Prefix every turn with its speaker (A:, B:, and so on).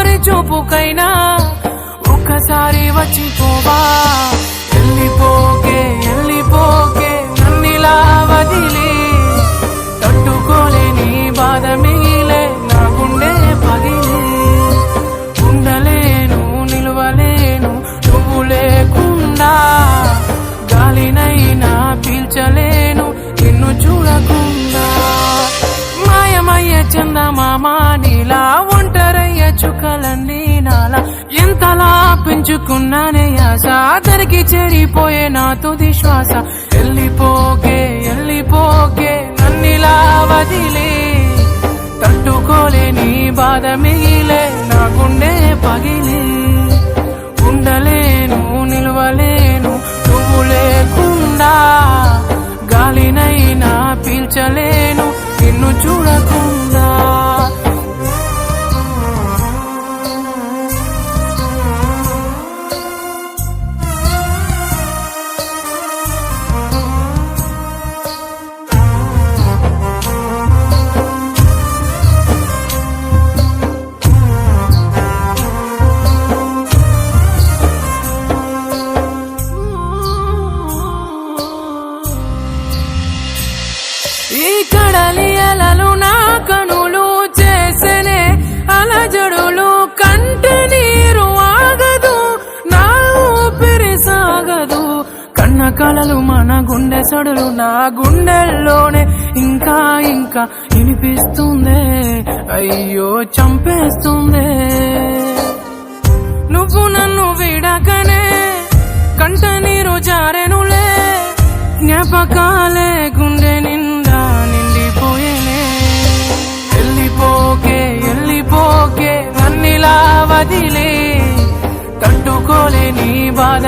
A: ఓరి చూపుకైనా ఒక్కసారి వచ్చిపోవా. వెళ్ళిపోకే నన్నిలా వదిలి, తట్టుకోలేని బాధ మిగిలే నా గుండె పగిలి. ఉండలేను నిలువలేను నువ్వు లేకుండా, గాలినైనా పీల్చలేను నిన్ను చూడకుండా. మాయమయ్య చందమామ నీలా, ఒంటరయ్య చుక్కలన్నీ నాలా. ఎంతలా పెంచుకున్నానే ఆశ, అతనికి చెడిపోయే నా తుది శ్వాస. వెళ్ళిపోకే నన్నిలా వదిలే, తట్టుకోలేని బాధ మిగిలే నా గుండె పగిలి. ఉండలేను నిలువలేను నువ్వు లేకుండా, గాలినైనా పీల్చలేను నిన్ను చూడకుండా. ఈ కడలి అలలు నా కనులు చేసనే అలజడులు, కంట నీరు ఆగదు నా ఊపిరి సాగదు. కన్న కలలు మన గుండె సడులు నా గుండెల్లోనే ఇంకా వినిపిస్తుందే, అయ్యో చంపేస్తుందే. నువ్వు నన్ను విడకనే కంట నీరు జారెనులే, జ్ఞాపకాలే గుండె నిండా నిండిపోయేనే. వెళ్ళిపోకే నన్నిలా వదిలే, తట్టుకోలేని బాధ